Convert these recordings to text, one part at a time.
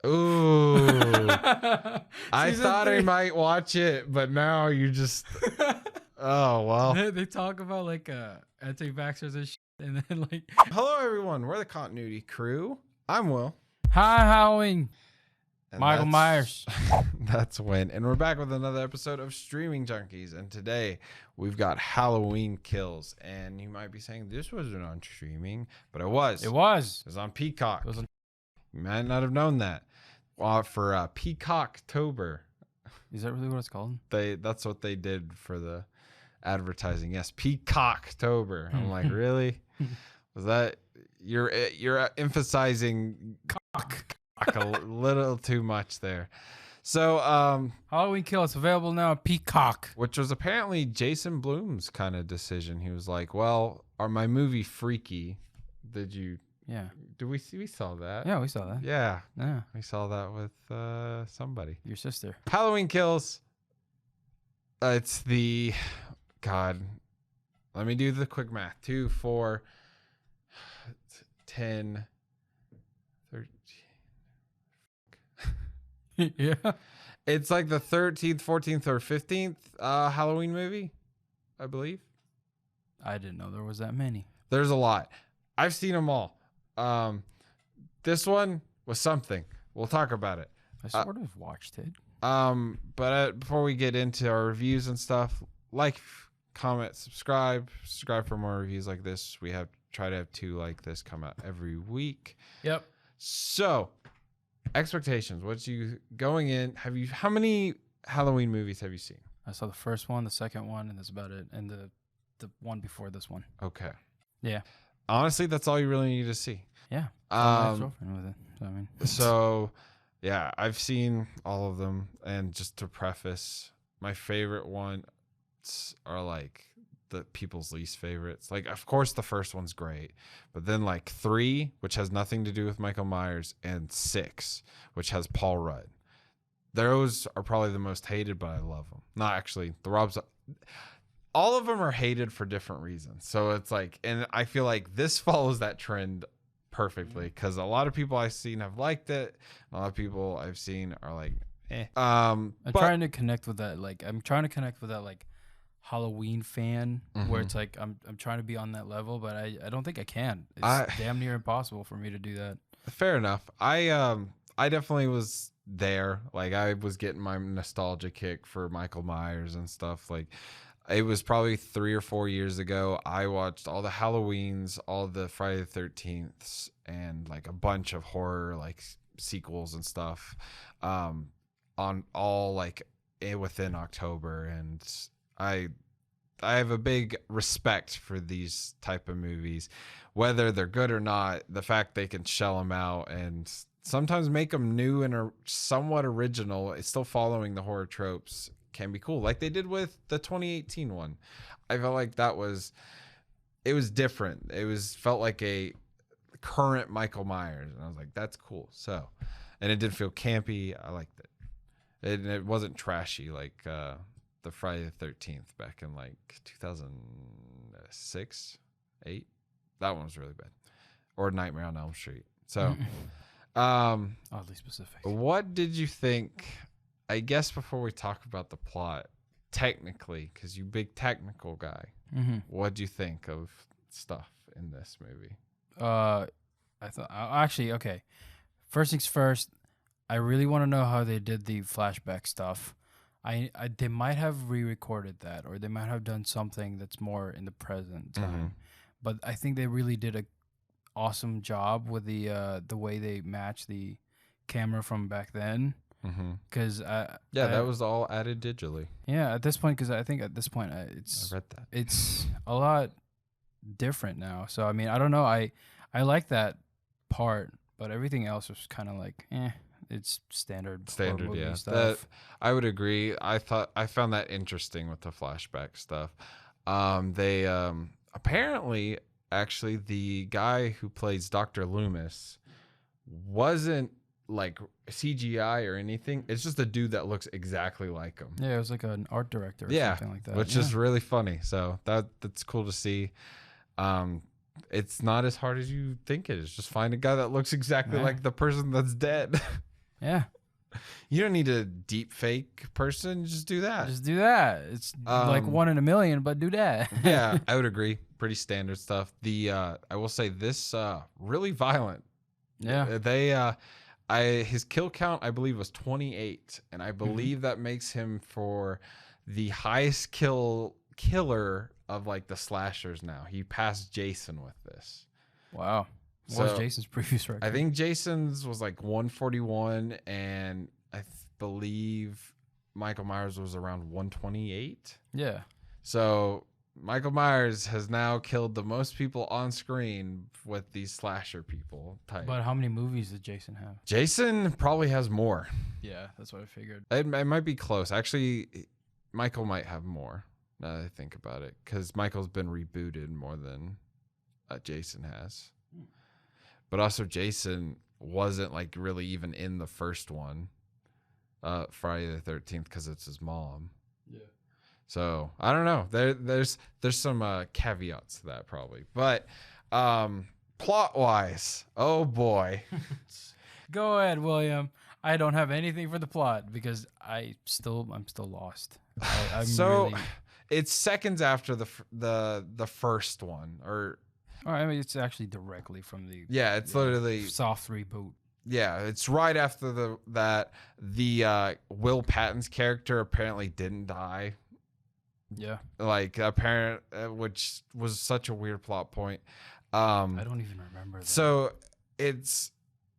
Ooh. I Season thought I 3. might watch it, but now you just. Oh, well. They talk about like anti-vaxxers and shit, and then like, Hello, everyone. We're the Continuity Crew. I'm Will. hi, Howling. And Michael Myers. That's Win. And we're back with another episode of Streaming Junkies. And today we've got Halloween Kills. And you might be saying this wasn't on streaming, but it was. It was. It was on Peacock. It was on- You might not have known that. For Peacocktober. Is that really what it's called? That's what they did for the advertising. Yes, Peacocktober. I'm like, really? Was that you're emphasizing cock a little too much there. So Halloween Kills available now on Peacock. which was apparently Jason Blum's kind of decision. He was like, well, my movie Freaky, Yeah. we saw that? Yeah, we saw that. Yeah. Yeah. We saw that with somebody. Your sister. Halloween Kills. It's the God. Let me do the quick math. 2, 4, 10, 13. Yeah. It's like the 13th, 14th, or 15th Halloween movie, I believe. I didn't know there was that many. There's a lot. I've seen them all. This one was something. We'll talk about it. I sort of watched it. But before we get into our reviews and stuff, like, comment, subscribe for more reviews like this. We try to have 2 like this come out every week. Yep. So, expectations. What's you going in? How many Halloween movies have you seen? I saw the first one, the second one, and that's about it. And the one before this one. Okay. Yeah. Honestly, that's all you really need to see. Yeah. My girlfriend with it. So, I mean. So, yeah, I've seen all of them. And just to preface, my favorite ones are like the people's least favorites. Like, of course, the first one's great. But then, like, 3, which has nothing to do with Michael Myers, and 6, which has Paul Rudd. Those are probably the most hated, but I love them. Not actually. All of them are hated for different reasons. So it's like, and I feel like this follows that trend perfectly because a lot of people I've seen have liked it. A lot of people I've seen are like, eh. I'm trying to connect with that. Like, like Halloween fan where it's like, I'm trying to be on that level, but I don't think I can. It's damn near impossible for me to do that. Fair enough. I definitely was there. Like, I was getting my nostalgia kick for Michael Myers and stuff. Like, it was probably 3 or 4 years ago. I watched all the Halloweens, all the Friday the 13th, and like a bunch of horror like sequels and stuff, on all like within October. And I have a big respect for these type of movies, whether they're good or not. The fact they can shell them out and sometimes make them new and are somewhat original, it's still following the horror tropes, can be cool, like they did with the 2018 one. I felt like it was different. Felt like a current Michael Myers, and I was like, that's cool. So, and it didn't feel campy. I liked it. It wasn't trashy like the Friday the 13th back in like 2006, 8. That one was really bad. Or Nightmare on Elm Street. So, Oddly specific. what did you think? I guess before we talk about the plot, technically, because you big technical guy, what do you think of stuff in this movie? I thought actually, okay. First things first, I really want to know how they did the flashback stuff. They might have re-recorded that, or they might have done something that's more in the present time. But I think they really did a awesome job with the way they match the camera from back then. Because that was all added digitally. Yeah, at this point, because I think at this point I read that. It's a lot different now. So I mean, I don't know. I like that part, but everything else was kind of like, it's standard Yeah. stuff. I would agree. I found that interesting with the flashback stuff. They apparently, actually, the guy who plays Dr. Loomis wasn't like CGI or anything. It's just a dude that looks exactly like him. Yeah, it was like an art director or something like that. Which is really funny. So that's cool to see. It's not as hard as you think it is. Just find a guy that looks exactly like the person that's dead. Yeah. You don't need a deep fake person. Just do that. Just do that. It's like 1 in a million, but do that. Yeah, I would agree. Pretty standard stuff. I will say this really violent. Yeah. His kill count I believe was 28, and I believe that makes him for the highest killer of like the slashers now. He passed Jason with this. Wow. What was Jason's previous record? I think Jason's was like 141, and I believe Michael Myers was around 128. Yeah. So Michael Myers has now killed the most people on screen with these slasher people type. But how many movies did Jason have? Jason probably has more. Yeah, that's what I figured. It might be close. Actually, Michael might have more now that I think about it, because Michael's been rebooted more than Jason has. But also Jason wasn't like really even in the first one, Friday the 13th, because it's his mom. Yeah. So I don't know. There's some caveats to that probably, but plot wise, oh boy. Go ahead, William. I don't have anything for the plot because I'm still lost. It's seconds after the first one, or. I mean, it's actually directly from the it's literally soft reboot. Yeah, it's right after the Will Patton's character apparently didn't die. Yeah, like which was such a weird plot point. I don't even remember that. So it's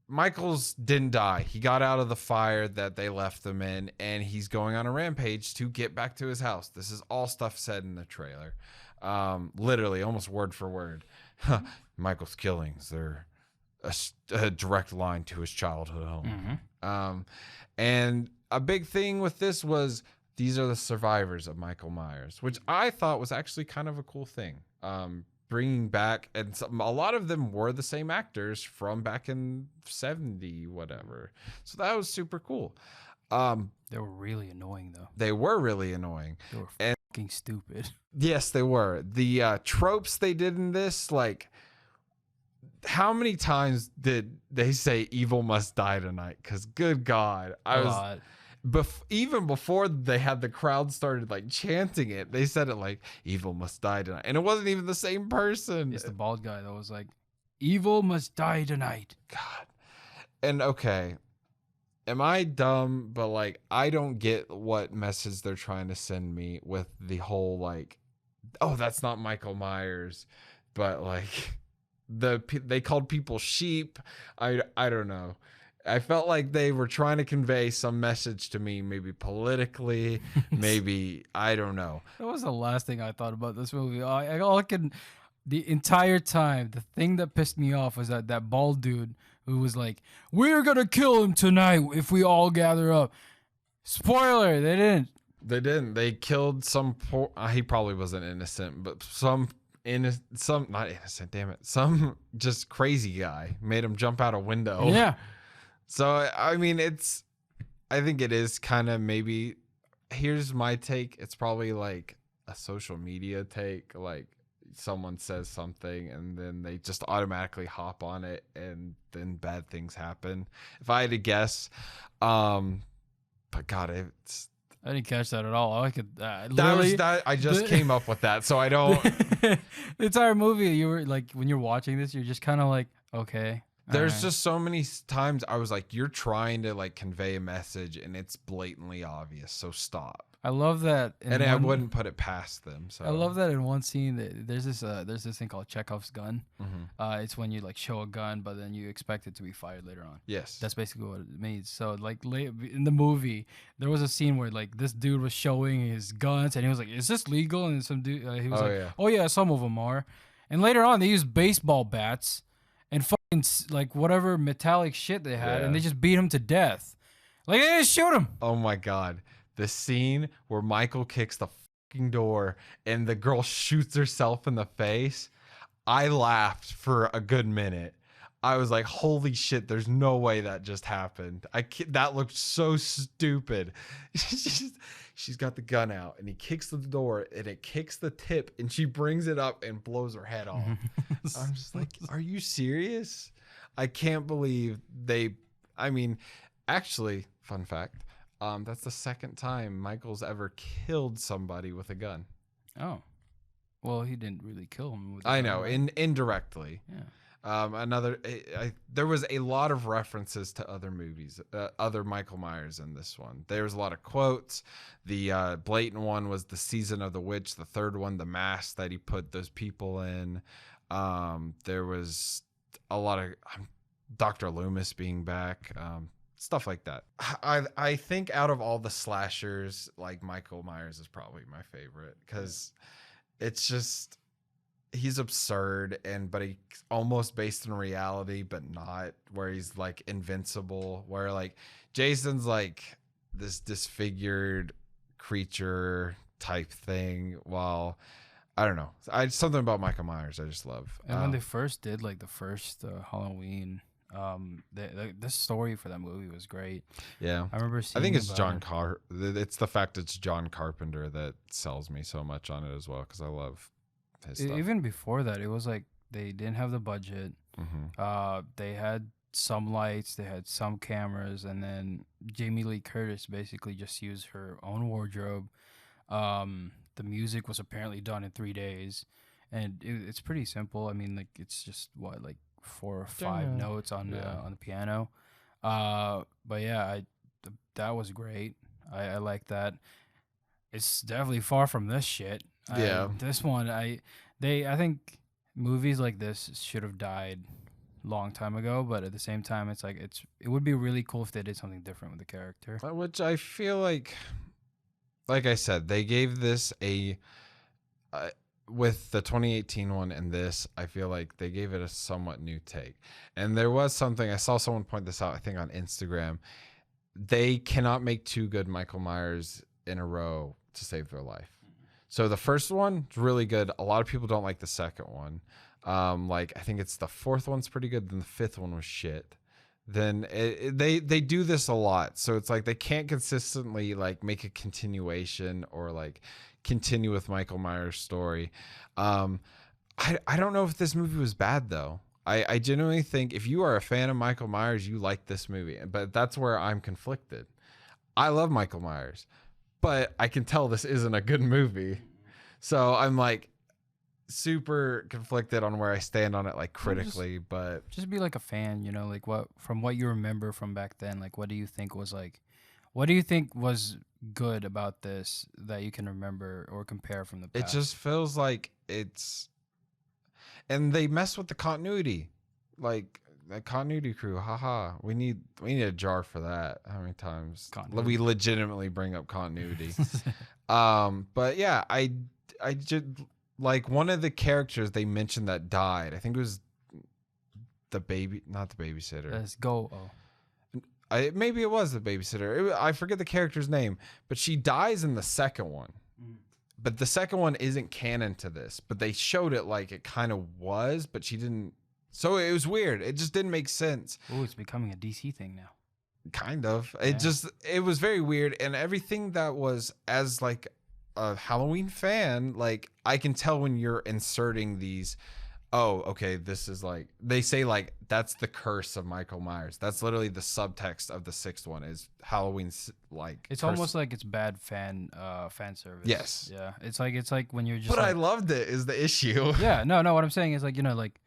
Michael's didn't die. He got out of the fire that they left him in, and he's going on a rampage to get back to his house. This is all stuff said in the trailer, literally almost word for word. Michael's killings, they're a direct line to his childhood home. And a big thing with this was these are the survivors of Michael Myers, which I thought was actually kind of a cool thing. Bringing back, and a lot of them were the same actors from back in 70 whatever, so that was super cool. They were really annoying though. They were really annoying. They were fucking stupid. Yes, they were. The tropes they did in this, like, how many times did they say "evil must die tonight"? Because good God, even before they had the crowd started like chanting it, they said it like "evil must die tonight," and it wasn't even the same person. It's the bald guy that was like, "Evil must die tonight." God, and okay. Am I dumb? But like, I don't get what message they're trying to send me with the whole like, oh, that's not Michael Myers, but like they called people sheep. I don't know. I felt like they were trying to convey some message to me, maybe politically, maybe I don't know. That was the last thing I thought about this movie. The entire time, the thing that pissed me off was that bald dude who was like, "We're gonna kill him tonight if we all gather up." Spoiler: they didn't. They didn't. They killed some poor. He probably wasn't innocent, but some not innocent. Damn it! Some just crazy guy made him jump out a window. Yeah. So I mean, I think it is kind of maybe. Here's my take. It's probably like a social media take, like. Someone says something and then they just automatically hop on it and then bad things happen. If I had to guess, but God, I didn't catch that at all. I could I just came up with that, so I don't. The entire movie, you were like, when you're watching this, you're just kind of like, okay. There's just so many times I was like, you're trying to like convey a message and it's blatantly obvious, so stop. I love that, I wouldn't put it past them. So I love that in one scene. There's this thing called Chekhov's gun. It's when you like show a gun, but then you expect it to be fired later on. Yes, that's basically what it means. So like in the movie, there was a scene where like this dude was showing his guns, and he was like, "Is this legal?" And some dude, he was "Oh yeah, some of them are." And later on, they used baseball bats and fucking like whatever metallic shit they had, and they just beat him to death. Like they didn't shoot him. Oh my God. The scene where Michael kicks the fucking door and the girl shoots herself in the face. I laughed for a good minute. I was like, holy shit, there's no way that just happened. That looked so stupid. She's got the gun out and he kicks the door and it kicks the tip and she brings it up and blows her head off. I'm just like, are you serious? I can't believe Actually, fun fact, that's the second time Michael's ever killed somebody with a gun. Oh, well, he didn't really kill him with. I know, indirectly. Yeah. There was a lot of references to other movies, other Michael Myers in this one. There was a lot of quotes. The blatant one was the Season of the Witch. The third one, the mask that he put those people in. There was a lot of Dr. Loomis being back, stuff like that. I think out of all the slashers, like Michael Myers is probably my favorite because it's just. He's absurd but he's almost based in reality, but not, where he's like invincible, where like Jason's like this disfigured creature type thing. While I don't know, something about Michael Myers I just love. And when they first did like the first Halloween, the story for that movie was great. Yeah, I remember seeing. I think it's it's the fact it's John Carpenter that sells me so much on it as well, because I love. Even before that, it was like they didn't have the budget. Mm-hmm. They had some lights, they had some cameras, and then Jamie Lee Curtis basically just used her own wardrobe. The music was apparently done in 3 days, and it's pretty simple. I mean, like it's just like 4 or 5 notes on the piano. But yeah, that was great. I like that. It's definitely far from this shit. Yeah. This one, I think movies like this should have died long time ago, but at the same time, it's like it would be really cool if they did something different with the character. Which I feel like I said, they gave this with the 2018 one and this, I feel like they gave it a somewhat new take. And there was something, I saw someone point this out, I think on Instagram. They cannot make 2 good Michael Myers in a row to save their life. So the first one is really good. A lot of people don't like the second one. Like I think it's the 4th one's pretty good. Then the 5th one was shit. Then they do this a lot. So it's like they can't consistently like make a continuation or like continue with Michael Myers' story. I don't know if this movie was bad though. I genuinely think if you are a fan of Michael Myers, you like this movie. But that's where I'm conflicted. I love Michael Myers, but I can tell this isn't a good movie. So I'm like super conflicted on where I stand on it, like critically, but just be like a fan, you know, like what you remember from back then, like what do you think was good about this that you can remember or compare from the past? It just feels like and they mess with the continuity, like the continuity crew. Haha, we need a jar for that. How many times we legitimately bring up continuity? But yeah, I just like one of the characters they mentioned that died. I think it was not the babysitter. Let's go. Maybe it was the babysitter. I forget the character's name, but she dies in the second one. But the second one isn't canon to this, but they showed it like it kind of was, but she didn't. So it was weird. It just didn't make sense. Oh, it's becoming a DC thing now. Kind of. Yeah. It was very weird. And everything that was, as like a Halloween fan, like I can tell when you're inserting these, oh, okay, this is like, they say like, that's the curse of Michael Myers. That's literally the subtext of the 6th one is Halloween's like. It's almost like it's bad fan service. Yes. Yeah. It's like when you're just. But like, I loved it is the issue. Yeah. No, what I'm saying is like, you know, like,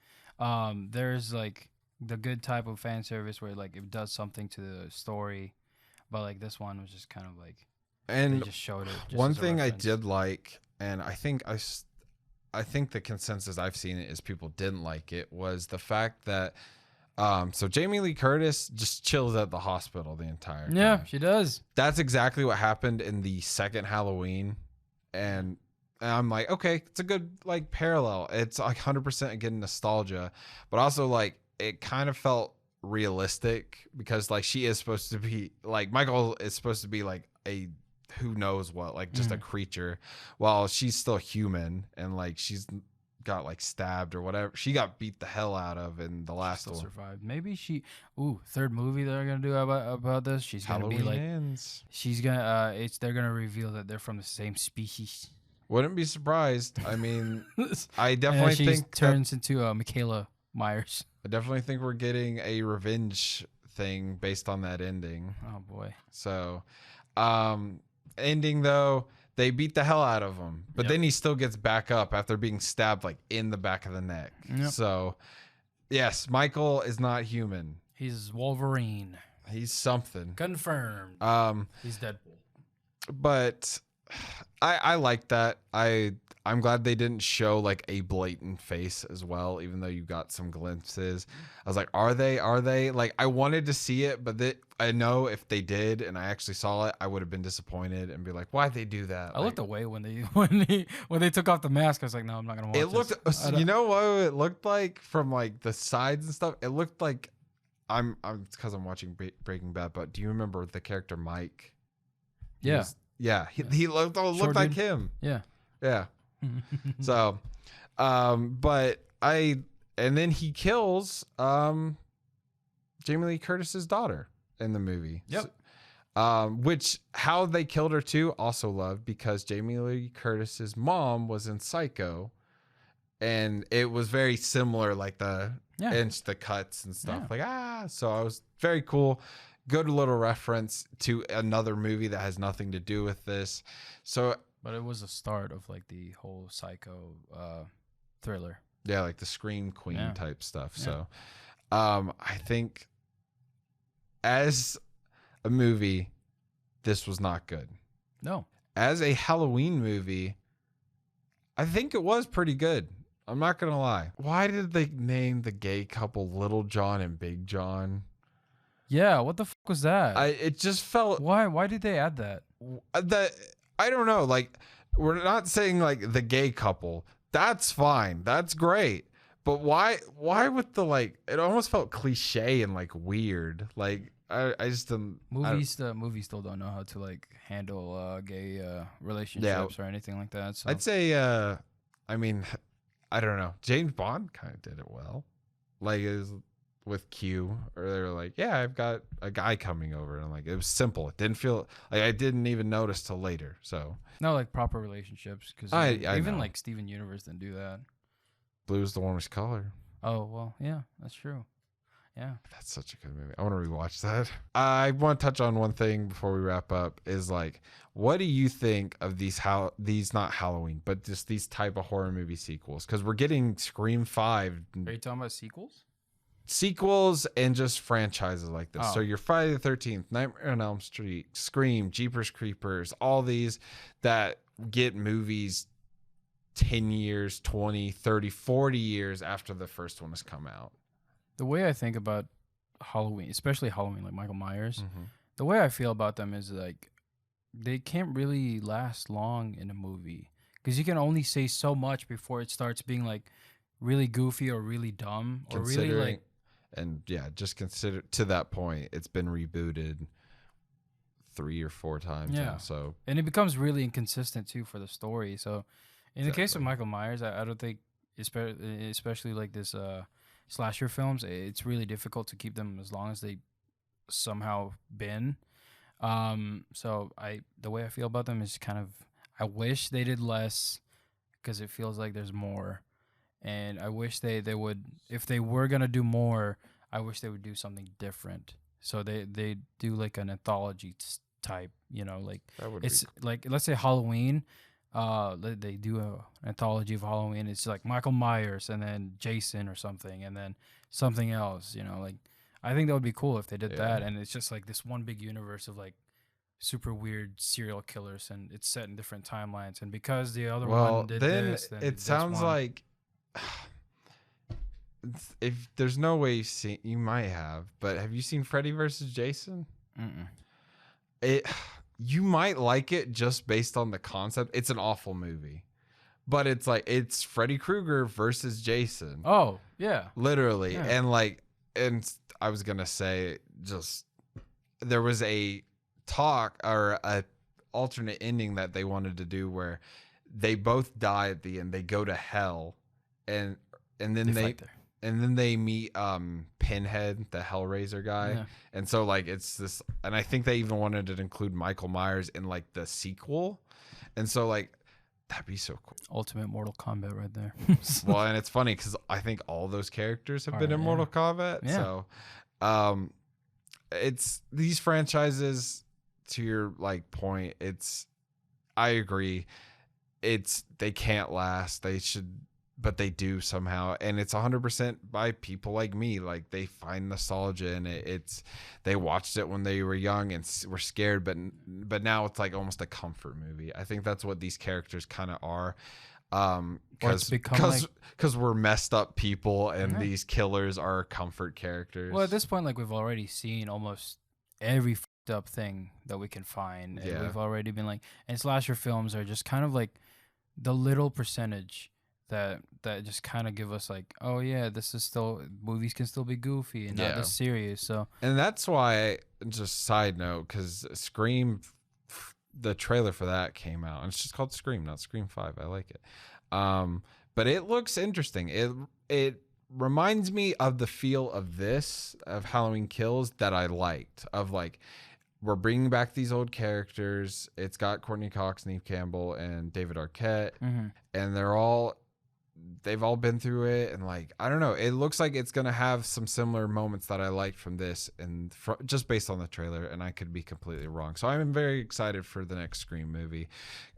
there's like the good type of fan service where like it does something to the story, but like this one was just kind of like, and they just showed it. Just one thing I did like, and I think the consensus I've seen is people didn't like it, was the fact that so Jamie Lee Curtis just chills at the hospital the entire time. Yeah, she does. That's exactly what happened in the second Halloween, and I'm like, okay, it's a good like parallel. It's like 100% again nostalgia, but also like it kind of felt realistic because like she is supposed to be like, Michael is supposed to be like a who knows what, like just a creature, while she's still human, and like she's got like stabbed or whatever. She got beat the hell out of in the last one. Survived. Maybe third movie they're gonna do about this. She's gonna Halloween be like, ends. She's gonna they're gonna reveal that they're from the same species. Wouldn't be surprised. I mean, I definitely think turns into Michaela Myers. I definitely think we're getting a revenge thing based on that ending. Oh boy. So, ending though, they beat the hell out of him, but then he still gets back up after being stabbed like in the back of the neck. Yep. So, yes, Michael is not human. He's Wolverine. He's something. Confirmed. He's Deadpool. But I like that. I'm glad they didn't show like a blatant face as well, even though you got some glimpses. I was like, are they? Like, I wanted to see it, but I know if they did and I actually saw it, I would have been disappointed and be like, why'd they do that? I looked away when they took off the mask. I was like, no, I'm not gonna watch it looked, this. You know what it looked like from like the sides and stuff? It looked like I'm because I'm watching Breaking Bad, but do you remember the character Mike? He looked like dude. him. Yeah. So, but and then he kills Jamie Lee Curtis's daughter in the movie. Yep. Which how they killed her too also loved, because Jamie Lee Curtis's mom was in Psycho, and it was very similar, like the cuts and stuff. So I was very cool. Good little reference to another movie that has nothing to do with this. So, but it was the start of like the whole Psycho thriller. Yeah, like the Scream Queen type stuff. Yeah. So, I think as a movie, this was not good. No. As a Halloween movie, I think it was pretty good. I'm not gonna lie. Why did they name the gay couple Little John and Big John? Yeah, what the fuck was that? It just felt. Why did they add that? I don't know. Like, we're not saying like the gay couple. That's fine. That's great. But why with the like? It almost felt cliche and like weird. Like I just didn't. Movies still don't know how to like handle gay relationships or anything like that. So I'd say. I mean, I don't know. James Bond kind of did it well. Like it was with Q, or they were like, yeah, I've got a guy coming over, and I'm like, it was simple. It didn't feel like I didn't even notice till later. So no, like proper relationships, because even like Steven Universe didn't do that. Blue is the warmest color. Oh well, yeah, that's true. Yeah, that's such a good movie. I want to rewatch that. I want to touch on one thing before we wrap up. Is like, what do you think of these not Halloween, but just these type of horror movie sequels? Because we're getting Scream 5. Are you talking about sequels? Sequels and just franchises like this. Oh. So your Friday the 13th, Nightmare on Elm Street, Scream, Jeepers Creepers, all these that get movies 10 years, 20, 30, 40 years after the first one has come out. The way I think about Halloween, especially Halloween, like Michael Myers, the way I feel about them is like they can't really last long in a movie, because you can only say so much before it starts being like really goofy or really dumb or really like. And yeah, just consider, to that point, it's been rebooted 3 or 4 times now. So, and it becomes really inconsistent too for the story. So in the case of Michael Myers, I don't think, especially like this slasher films, it's really difficult to keep them as long as they somehow been. So the way I feel about them is kind of, I wish they did less, because it feels like there's more. And I wish they would, if they were going to do more, I wish they would do something different. So they do like an anthology type, like it's like, let's say Halloween, they do an anthology of Halloween. It's like Michael Myers and then Jason or something, and then something else, like I think that would be cool if they did that. And it's just like this one big universe of like super weird serial killers, and it's set in different timelines. And because the other one did this, then it sounds like, if there's no way you've seen, you might have, but have you seen Freddy versus Jason? You might like it just based on the concept. It's an awful movie, but it's like, it's Freddy Krueger versus Jason. Oh yeah, literally. And I was gonna say, just there was a talk or a alternate ending that they wanted to do where they both die at the end. They go to hell, and then they meet Pinhead, the Hellraiser guy. And so like it's this, and I think they even wanted to include Michael Myers in like the sequel. And so like that'd be so cool. Ultimate Mortal Kombat right there. Well, and it's funny because I think all those characters have been in Mortal Kombat. So it's these franchises, to your like point, I agree. They can't last. They should, but they do somehow, and it's 100% by people like me. Like, they find nostalgia in it. They watched it when they were young and were scared, but now it's like almost a comfort movie. I think that's what these characters kind of are. Because we're messed up people, and these killers are comfort characters. Well, at this point, like, we've already seen almost every fucked up thing that we can find, and we've already been like, and slasher films are just kind of like the little percentage that just kind of give us like, oh yeah, this is still, movies can still be goofy and not this serious. So, and that's why, just side note, because Scream, the trailer for that came out, and it's just called Scream, not Scream 5. I like it. But it looks interesting. It reminds me of the feel of Halloween Kills that I liked, of like, we're bringing back these old characters. It's got Courtney Cox, Neve Campbell, and David Arquette, and they've all been through it, and like, I don't know, it looks like it's gonna have some similar moments that I liked from this, and just based on the trailer, and I could be completely wrong. So I'm very excited for the next Scream movie.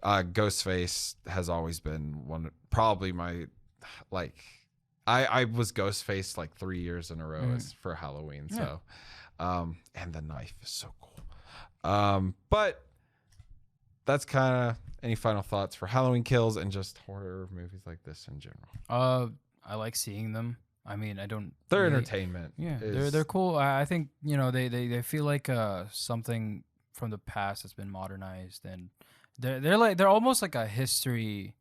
Ghostface has always been probably my, like, I was Ghostface like 3 years in a row for Halloween. So and the knife is so cool. But that's kind of, any final thoughts for Halloween Kills and just horror movies like this in general? I like seeing them. I mean, they're entertainment. Yeah, they're cool. I think, you know, they feel like something from the past that's been modernized, and they're almost like a history,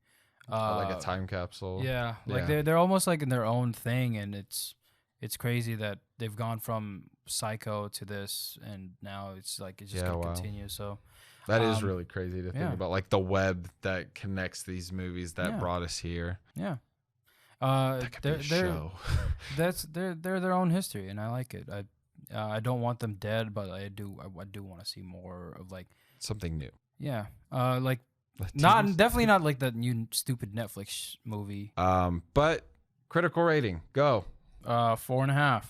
like a time capsule. Yeah, like they're almost like in their own thing, and it's crazy that they've gone from Psycho to this, and now it's like it's just gonna continue. So that is really crazy to think about, like the web that connects these movies that brought us here. Yeah, that could be a show. they're their own history, and I like it. I don't want them dead, but I do want to see more of like something new. Yeah, like definitely not like that new stupid Netflix movie. But critical rating, go. 4.5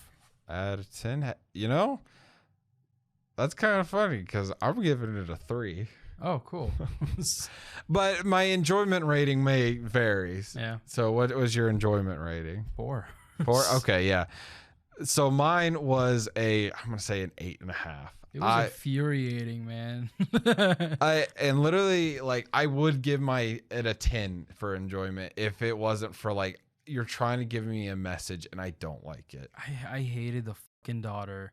out of 10. You know, that's kind of funny because I'm giving it a 3. Oh, cool. But my enjoyment rating may vary. Yeah. So what was your enjoyment rating? 4. 4? Okay, yeah. So mine was I'm going to say an 8.5. It was infuriating, man. And literally, like, I would give it a 10 for enjoyment if it wasn't for, like, you're trying to give me a message and I don't like it. I hated the fucking daughter.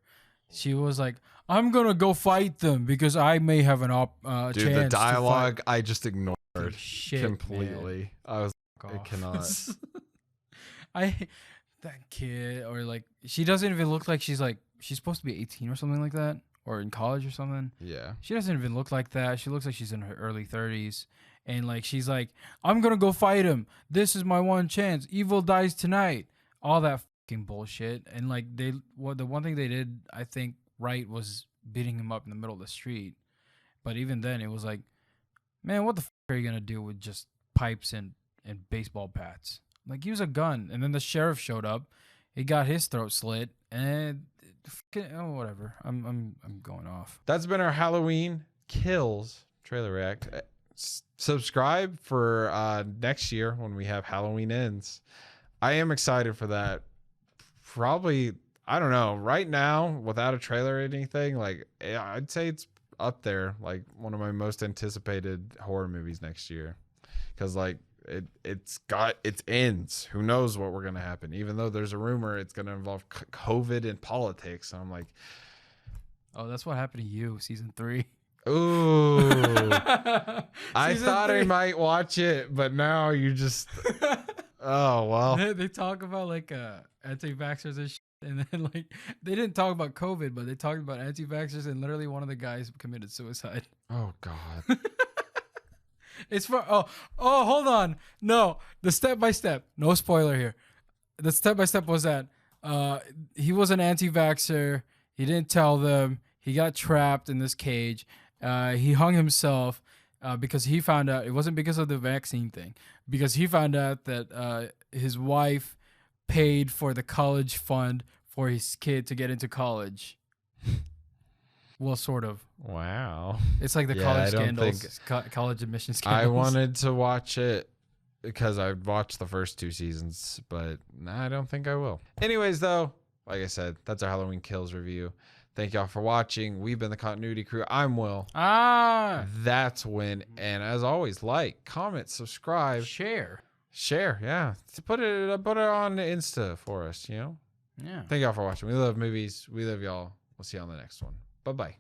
She was like, I'm going to go fight them because I may have an chance. Dude, the dialogue, I just ignored completely. Man. I was like, I cannot. I hate that kid, or like, she doesn't even look like she's supposed to be 18 or something like that, or in college or something. Yeah. She doesn't even look like that. She looks like she's in her early 30s. And like, she's like, I'm going to go fight him. This is my one chance. Evil dies tonight. All that fucking bullshit. And like, the one thing they did, I think, right, was beating him up in the middle of the street. But even then, it was like, man, what the fuck are you going to do with just pipes and baseball bats? Like, use a gun. And then the sheriff showed up. He got his throat slit. And whatever. I'm going off. That's been our Halloween Kills trailer react. Subscribe for next year when we have Halloween Ends. I am excited for that. Probably, I don't know, right now, without a trailer or anything, like, I'd say it's up there, like one of my most anticipated horror movies next year, because like it's got its ends. Who knows what we're gonna happen? Even though there's a rumor it's gonna involve COVID and politics. So I'm like, oh, that's what happened to you, season 3. Ooh, I thought 3. I might watch it, but now you just, oh, well. They talk about like anti-vaxxers and shit, and then like, they didn't talk about COVID, but they talked about anti-vaxxers, and literally one of the guys committed suicide. Oh, God. It's for, hold on. No, the step-by-step, no spoiler here. The step-by-step was that he was an anti-vaxxer. He didn't tell them. He got trapped in this cage. He hung himself because he found out, it wasn't because of the vaccine thing, because he found out that his wife paid for the college fund for his kid to get into college. Well, sort of. Wow. It's like the Yeah, college I don't scandals, college admission scandals. I wanted to watch it because I watched the first 2 seasons, but I don't think I will. Anyways, though, like I said, that's our Halloween Kills review. Thank y'all for watching. We've been the Continuity Crew. I'm Will. That's Win. And as always, like, comment, subscribe, share. Yeah. Put it on Insta for us, you know? Yeah. Thank y'all for watching. We love movies. We love y'all. We'll see you on the next one. Bye-bye.